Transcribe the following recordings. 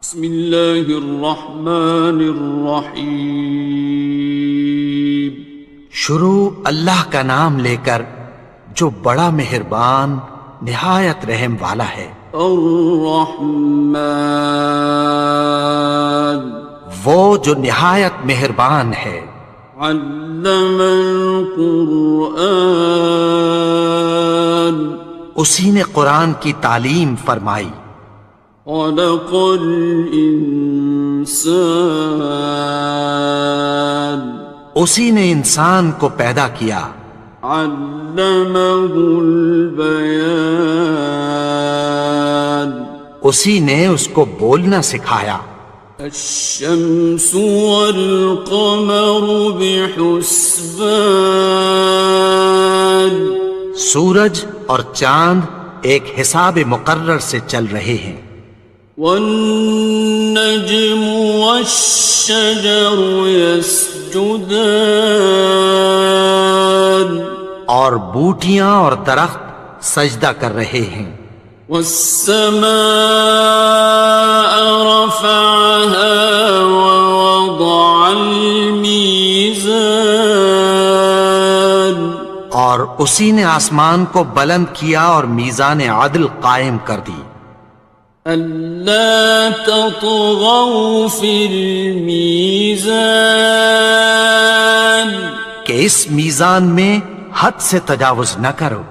بسم اللہ الرحمن الرحیم۔ شروع اللہ کا نام لے کر جو بڑا مہربان نہایت رحم والا ہے۔ الرحمن، وہ جو نہایت مہربان ہے۔ علم القرآن، اسی نے قرآن کی تعلیم فرمائی۔ خلق الانسان، اسی نے انسان کو پیدا کیا۔ علمہ البیان، اسی نے اس کو بولنا سکھایا۔ الشمس والقمر بحسبان، سورج اور چاند ایک حساب مقرر سے چل رہے ہیں۔ والنجم والشجر يسجدان، اور بوٹیاں اور درخت سجدہ کر رہے ہیں۔ والسماء رفعها ووضع الميزان، اور اسی نے آسمان کو بلند کیا اور میزان عدل قائم کر دی۔ ألا تطغوا في الميزان، کہ اس میزان میں حد سے تجاوز نہ کرو۔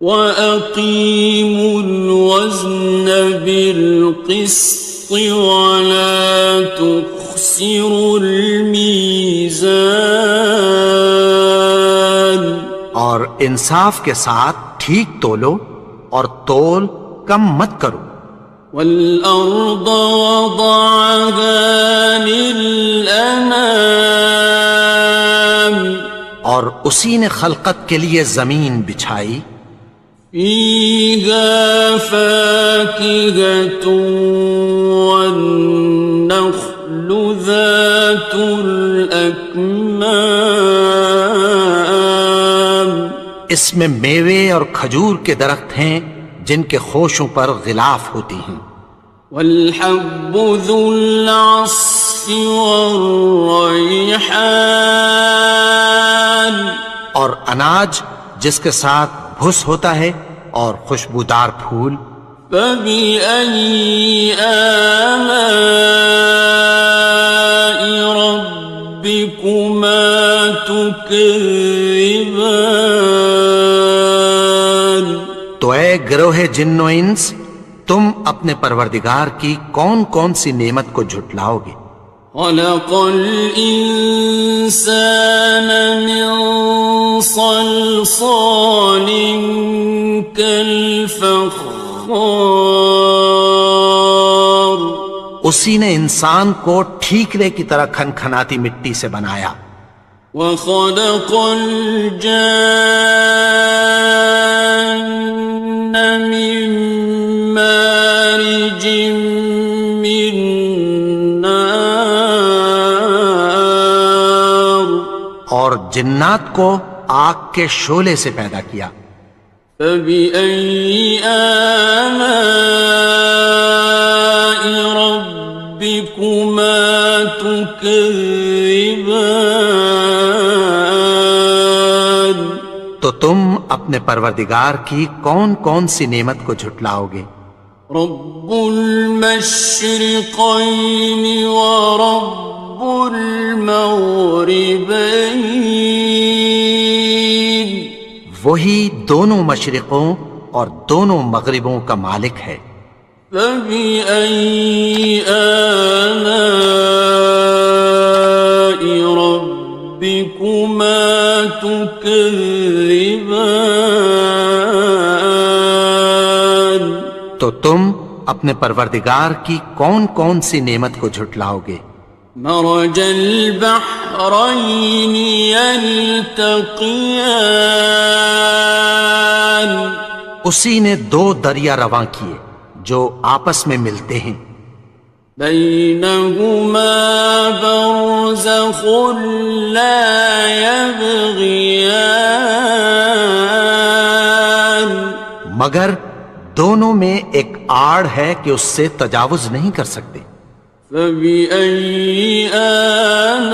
وأقيموا الوزن بالقسط ولا تخسروا الميزان، اور انصاف کے ساتھ ٹھیک تولو اور تول کم مت کرو۔ والأرض وضعها للأنام، اور اسی نے خلقت کے لیے زمین بچھائی۔ فيها فاكهة والنخل ذات الأكمام، اس میں میوے اور کھجور کے درخت ہیں جن کے خوشوں پر غلاف ہوتی ہیں۔ والحب ذو العصف والريحان، اور اناج جس کے ساتھ بھس ہوتا ہے اور خوشبودار پھول۔ فبأي آلاء ربكما تكذبان، تو اے گروہ جن و انس، تم اپنے پروردگار کی کون کون سی نعمت کو جھٹلاؤ گے؟ خلق الإنسان من صلصال كالفخار، اسی نے انسان کو ٹھیکرے کی طرح کھنکھناتی مٹی سے بنایا۔ وخلق الجان من مارج من نار، اور جنات کو آگ کے شعلے سے پیدا کیا۔ فبأي آلاء ربكما تكذبان، تو تم اپنے پروردگار کی کون کون سی نعمت کو جھٹلاؤ گے؟ رب المشرقين ورب المغربين، وہی دونوں مشرقوں اور دونوں مغربوں کا مالک ہے۔ فبأي آلاء ربكما تكذبان، تو تم اپنے پروردگار کی کون کون سی نعمت کو جھٹلاؤ گے؟ مرج البحرين يلتقيان، اسی نے دو دریا رواں کیے جو آپس میں ملتے ہیں۔ بينهما برزخ لا يبغيان، مگر دونوں میں ایک آڑ ہے کہ اس سے تجاوز نہیں کر سکتے۔ فبأي آلاء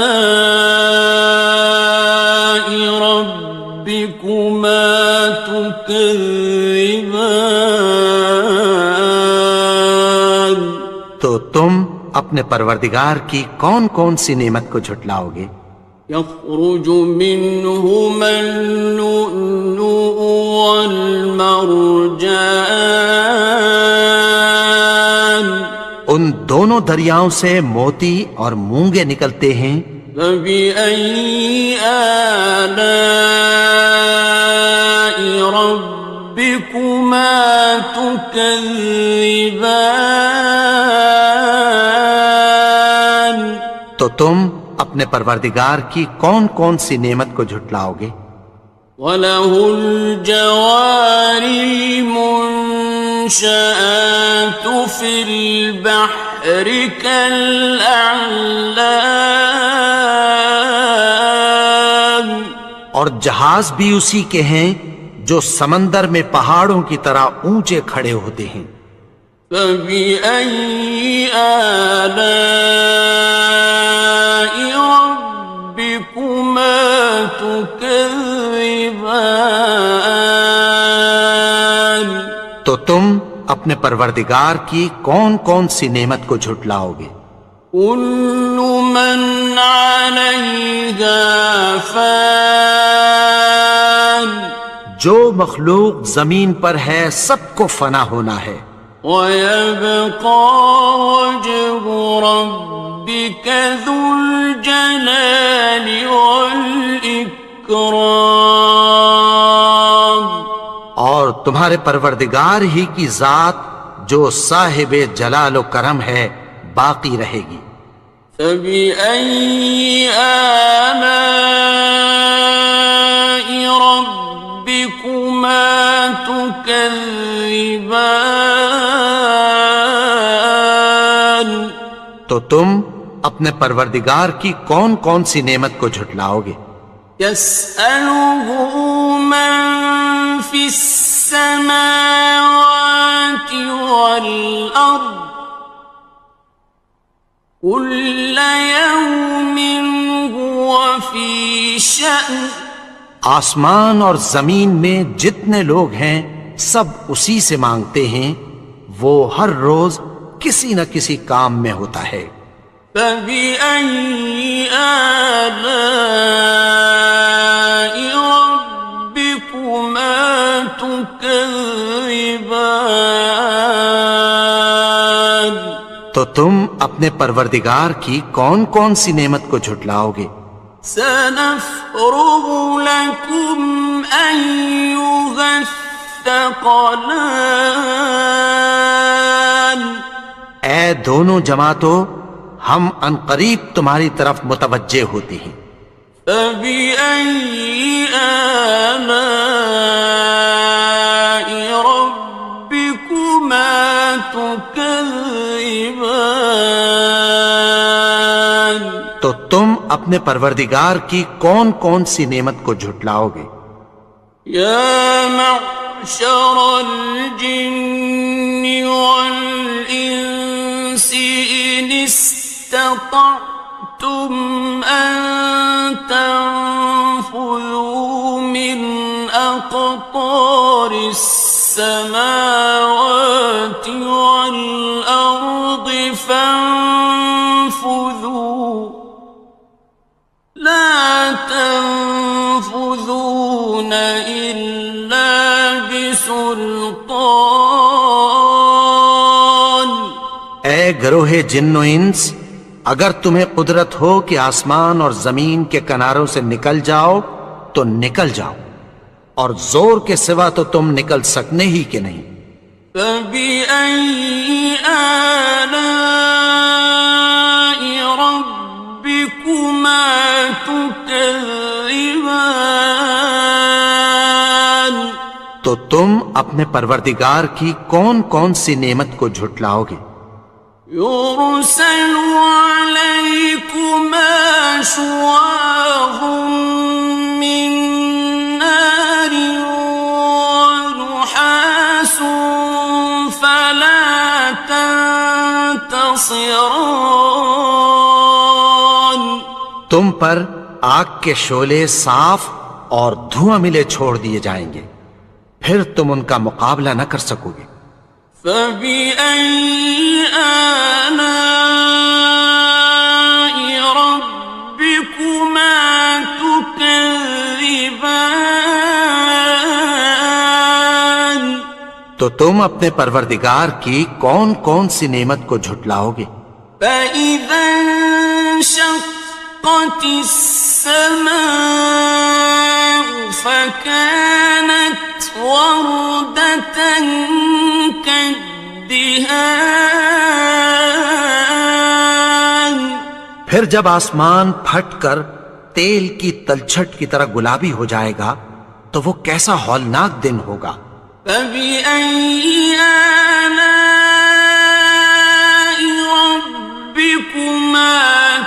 ربكما تكذبان؟ تو تم اپنے پروردگار کی کون کون سی نعمت کو جھٹلاؤ گے؟ يخرج منهما اللؤلؤ والمرجان، ان دونوں دریاؤں سے موتی اور مونگے نکلتے ہیں۔ فبأي آلاء ربكما تكذبان؟ تو تم اپنے پروردگار کی کون کون سی نعمت کو جھٹلاؤ گے؟ وَلَهُ الْجَوَارِ الْمُنشَآتُ فِي الْبَحْرِ كَالْأَعْلَامِ، اور جہاز بھی اسی کے ہیں جو سمندر میں پہاڑوں کی طرح اونچے کھڑے ہوتے ہیں۔ فَبِأَيِّ آلَاءِ رَبِّكُمَا تُكَذِّبَانِ؟ تو تم اپنے پروردگار کی کون کون سی نعمت کو جھٹلاؤ گے؟ كُلُّ مَنْ عَلَيْهَا فَانٍ، جو مخلوق زمین پر ہے سب کو فنا ہونا ہے۔ وَيَبْقَى وَجْهُ رَبِّكَ ذُو الْجَلَالِ وَالْإِكْرَامِ، اور تمہارے پروردگار ہی کی ذات جو صاحب جلال و کرم ہے باقی رہے گی۔ فَبِأَيِّ آلَاءِ رَبِّكُمَا تُكَذِّبَانِ؟ تو تم اپنے پروردگار کی کون کون سی نعمت کو جھٹلاؤ گے؟ يَسْأَلُهُ مَن فِي السَّمَاوَاتِ وَالْأَرْضِ كُلَّ يَوْمٍ هُوَ فِي شَأْنٍ، آسمان اور زمین میں جتنے لوگ ہیں سب اسی سے مانگتے ہیں، وہ ہر روز کسی نہ کسی کام میں ہوتا ہے۔ فَبِأَيِّ آلَاءِ رَبِّكُمَا تُكَذِّبَانِ؟ تو تم اپنے پروردگار کی کون کون سی نعمت کو جھٹلاؤ گے؟ سَنَفْرُغُ لَكُمْ أَيُّهَ الثَّقَلَانِ، اے دونوں جماعتوں، ہم عنقریب تمہاری طرف متوجہ ہوتے ہیں۔ فَبِأَيِّ آلَاءِ رَبِّكُمَا تُكَذِّبَانِ؟ تو تم اپنے پروردگار کی کون کون سی نعمت کو جھٹلاؤ گے؟ يَا مَعْشَرَ الْجِنِّ وَالْإِنسِ إِنِ اسْتَطَعْتُمْ أَن تَنفُذُوا مِنْ أَقْطَارِ السَّمَاوَاتِ وَالْأَرْضِ فَانفُذُوا لَا تَنفُذُونَ إِلَّا بِسُلْطَانٍ۔ اے گروہ جن و انس، اگر تمہیں قدرت ہو کہ آسمان اور زمین کے کناروں سے نکل جاؤ تو نکل جاؤ، اور زور کے سوا تو تم نکل سکنے ہی کہ نہیں۔ فَبِأَيِّ آلَاءِ رَبِّكُمَا تُكَذِّبَانِ؟ تو تم اپنے پروردگار کی کون کون سی نعمت کو جھٹلاؤ گے؟ يُرْسَلُ عَلَيْكُمَا شُوَاظٌ مِّن نَّارٍ وَنُحَاسٌ ينتصران تم پر آگ کے شعلے صاف اور دھواں ملے چھوڑ دیے جائیں گے، پھر تم ان کا مقابلہ نہ کر سکو گے۔ فبأي آلاء ربكما تكذبان تو تم اپنے پروردگار کی کون کون سی نعمت کو جھٹلاؤ گے؟ فإذا انشقت السماء فكانت وردة كالدهان پھر جب آسمان پھٹ کر تیل کی تلچھٹ کی طرح گلابی ہو جائے گا تو وہ کیسا ہولناک دن ہوگا۔ فبأي آلاء ربكما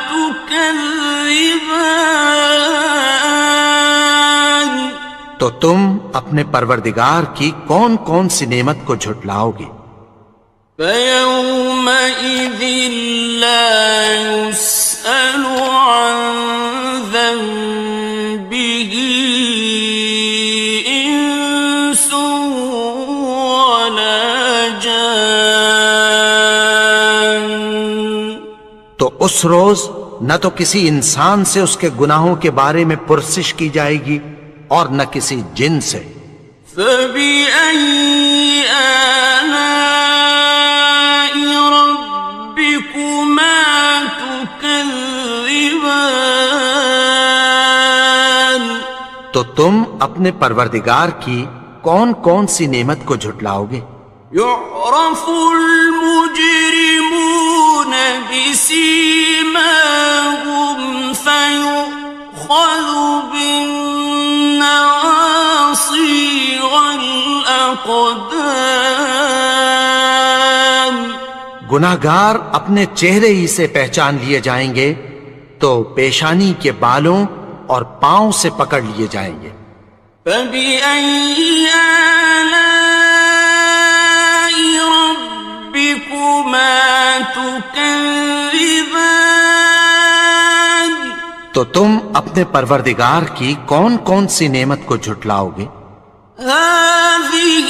تكذبان تو تم اپنے پروردگار کی کون کون سی نعمت کو جھٹلاؤ گے؟ فيومئذ لا يسأل عن ذنبه إنس ولا جان تو اس روز نہ تو کسی انسان سے اس کے گناہوں کے بارے میں پرسش کی جائے گی اور نہ کسی جن سے۔ فبأي آلاء ربكما تكذبان تو تم اپنے پروردگار کی کون کون سی نعمت کو جھٹلاؤ گے؟ يعرف المجرمون بسيماهم فيؤخذ بالنواصي والأقدام گناہگار اپنے چہرے ہی سے پہچان لیے جائیں گے تو پیشانی کے بالوں اور پاؤں سے پکڑ لیے جائیں گے۔ فبأي آلاء ربكما تكذبان تو تم اپنے پروردگار کی کون کون سی نعمت کو جھٹلاؤ گے؟ هذه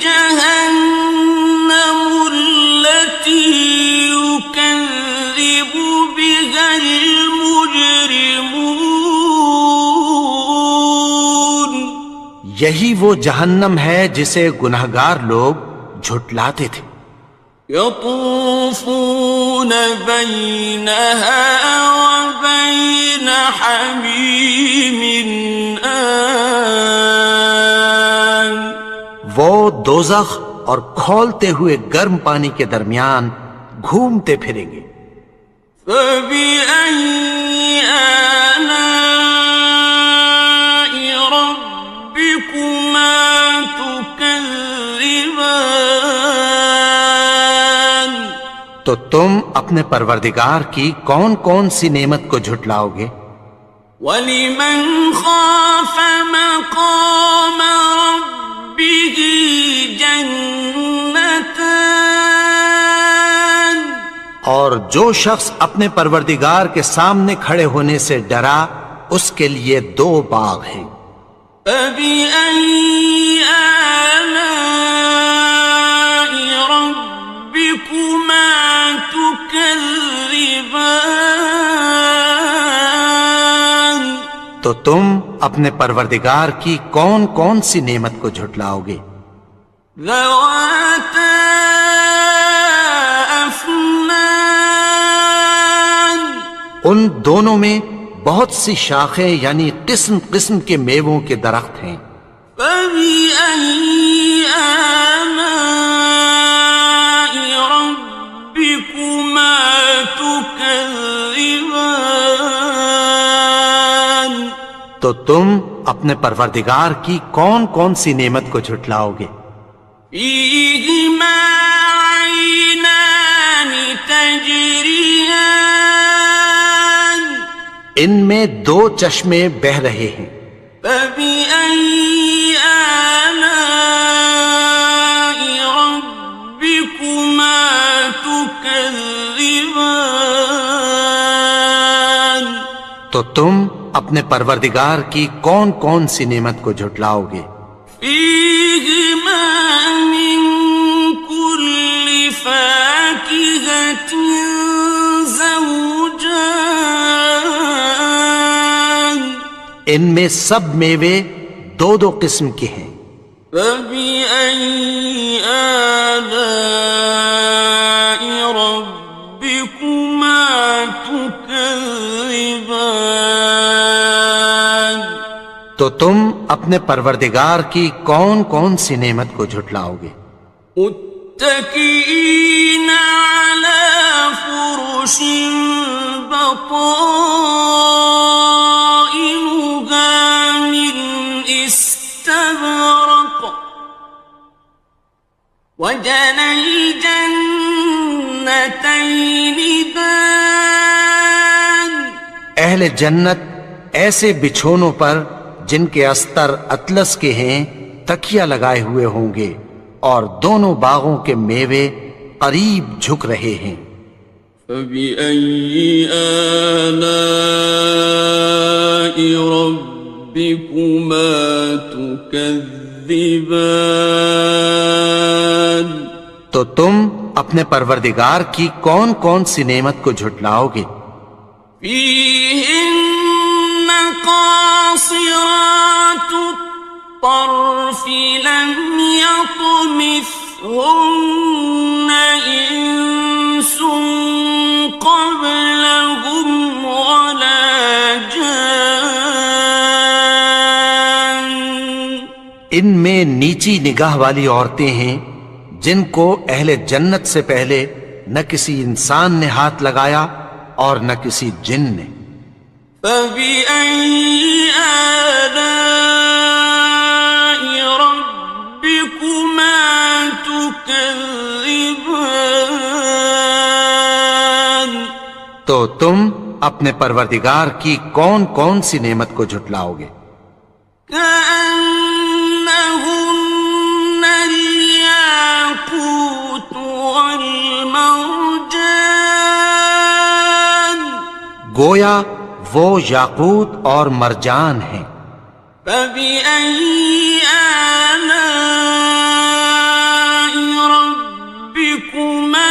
جهنم التي يكذب بها المجرمون یہی وہ جہنم ہے جسے گناہگار لوگ جھٹلاتے تھے۔ يطوفون بينها وبين حميم آن وہ دوزخ اور کھولتے ہوئے گرم پانی کے درمیان گھومتے پھریں گے۔ فبأي آلاء ربكما تكذبان تو تم اپنے پروردگار کی کون کون سی نعمت کو جھٹلاؤ گے؟ وَلِمَنْ خَافَ مَقَامَ رَبِّهِ جَنَّتَانِ اور جو شخص اپنے پروردگار کے سامنے کھڑے ہونے سے ڈرا اس کے لیے دو باغ ہیں۔ فَبِأَيِّ آلَاءِ رَبِّكُمَا تُكَذِّبَانِ تو تم اپنے پروردگار کی کون کون سی نعمت کو جھٹلاؤ گے؟ ذَوَاتَا أَفْنَانٍ ان دونوں میں بہت سی شاخیں یعنی قسم قسم کے میووں کے درخت ہیں۔ فَبِأَيِّ آلَاءِ رَبِّكُمَا تُكَذِّبَانِ تو تم اپنے پروردگار کی کون کون سی نعمت کو جھٹلاؤ گے؟ فِيهِمَا عَيْنَانِ تَجْرِيَانِ ان میں دو چشمے بہہ رہے ہیں۔ فَبِأَيِّ آلَاءِ رَبِّكُمَا تُكَذِّبَانِ تكذبان تو تم اپنے پروردگار کی کون کون سی نعمت کو جھٹلاؤ گے؟ فيهما من كل فاكهة زوجان ان میں سب میوے دو دو قسم کے ہیں۔ فبأي آلاء ربكما تكذبان تو تم اپنے پروردگار کی کون کون سی نعمت کو جھٹلاؤ گے؟ متكئين على فرش بطائنها من استبرق وجنى الجنتين دان اہل جنت ایسے بچھونوں پر جن کے استر اطلس کے ہیں تکیہ لگائے ہوئے ہوں گے، اور دونوں باغوں کے میوے قریب جھک رہے ہیں۔ فبأي آلاء ربكما تكذبان تو تم اپنے پروردگار کی کون کون سی نعمت کو جھٹلاؤ گے؟ فيهن قاصرات الطرف لم يطمثهن إنس قبلهم ولا جان ان میں نیچی نگاہ والی عورتیں ہیں جن کو اہل جنت سے پہلے نہ کسی انسان نے ہاتھ لگایا اور نہ کسی جن نے۔ فبأي آلاء ربكما تكذبان تو تم اپنے پروردگار کی کون کون سی نعمت کو جھٹلاؤ گے؟ كأنهن الياقوت والمرجان گویا وہ یاقوت اور مرجان ہیں۔ فبأي آلاء ربكما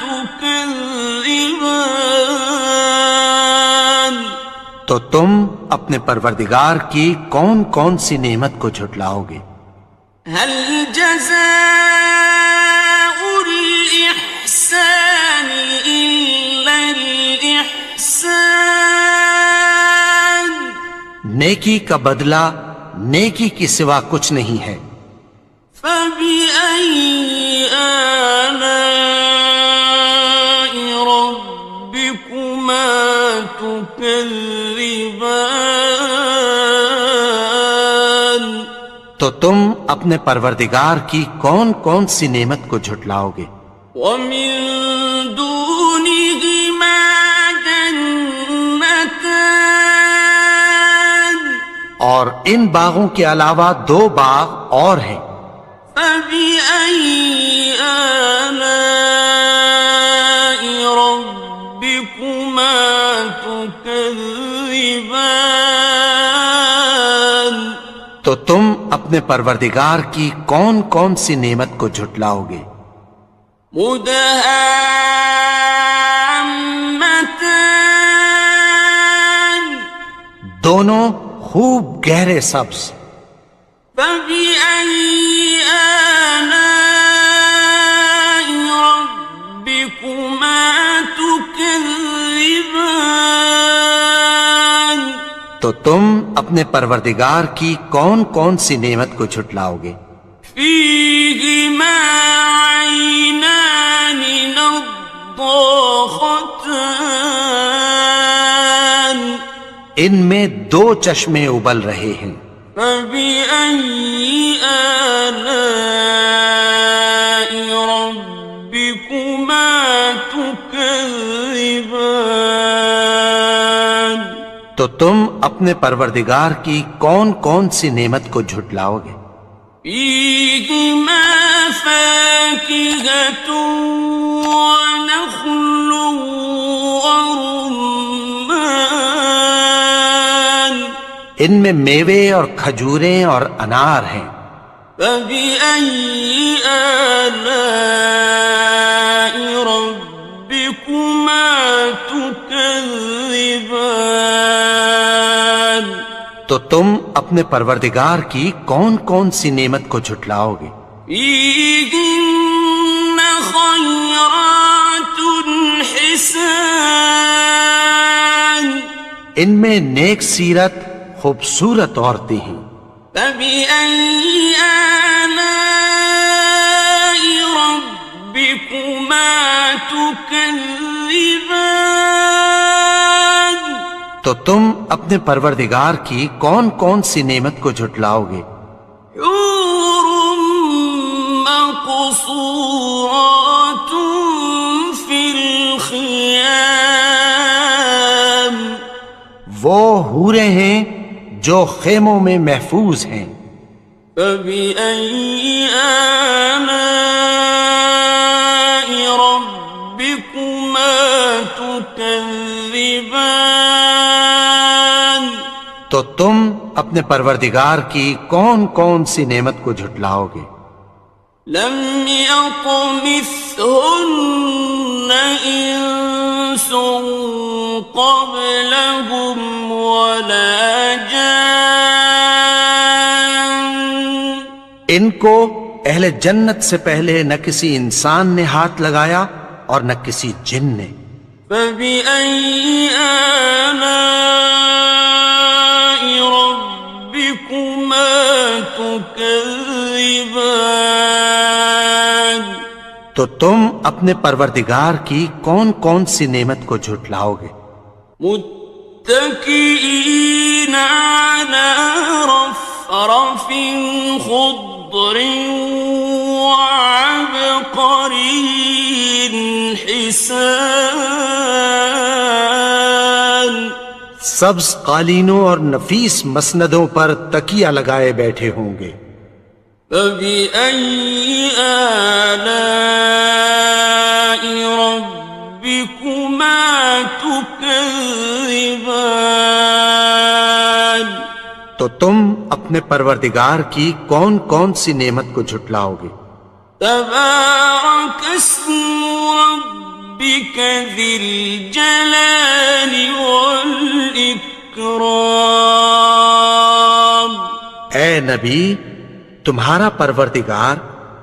تكذبان تو تم اپنے پروردگار کی کون کون سی نعمت کو جھٹلاؤ گے؟ هل جزاء الإحسان إلا الإحسان نیکی کا بدلہ نیکی کی سوا کچھ نہیں ہے۔ فبأي آلاء ربكما تكذبان تو تم اپنے پروردگار کی کون کون سی نعمت کو جھٹلاؤ گے؟ ومن دونهما جنتان اور ان باغوں کے علاوہ دو باغ اور ہیں۔ فبأي آلاء ربكما تكذبان تو تم اپنے پروردگار کی کون کون سی نعمت کو جھٹلاؤ گے؟ مدهامتان دونوں خوب گہرے سبز۔ فبأي آلاء ربكما تكذبان تو تم اپنے پروردگار کی کون کون سی نعمت کو جھٹلاؤ گے؟ فيهما عينان نضاختان ان میں دو چشمے ابل رہے ہیں۔ فبأي آلاء ربكما تكذبان تو تم اپنے پروردگار کی کون کون سی نعمت کو جھٹلاؤ گے؟ فيهما فاكهة ونخل ان میں میوے اور کھجوریں اور انار ہیں۔ فبأي آلاء ربكما تكذبان؟ تو تم اپنے پروردگار کی کون کون سی نعمت کو جھٹلاؤ گے؟ فيهن خيرات حسان، ان میں نیک سیرت خوبصورت عورتیں ہیں۔ فبأي آلاء ربكما تكذبان؟ تو تم اپنے پروردگار کی کون کون سی نعمت کو جھٹلاؤ گے؟ حور مقصورات في الخيام، وہ حوریں ہیں جو خیموں میں محفوظ ہیں۔ فبأي آلاء ربكما تكذبان؟ تو تم اپنے پروردگار کی کون کون سی نعمت کو جھٹلاؤ گے؟ لم يطمثهن إنس قبلهم ولا جان، ان کو اہل جنت سے پہلے نہ کسی انسان نے ہاتھ لگایا اور نہ کسی جن نے۔ فبأي آلاء ربكما تكذبان؟ تو تم اپنے پروردگار کی کون کون سی نعمت کو جھٹلاؤ گے؟ متكئين على رفرف خضر وعبقري حسان، سبز قالینوں اور نفیس مسندوں پر تکیہ لگائے بیٹھے ہوں گے۔ فبأي آلاء ربكما تكذبان؟ تو تم اپنے پروردگار کی کون کون سی نعمت کو جھٹلاؤ گے؟ تبارك اسم ربك ذي الجلال والإكرام۔ اے نبی، تمہارا پروردگار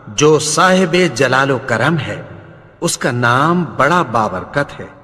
جو صاحب جلال و کرم ہے، اس کا نام بڑا بابرکت ہے۔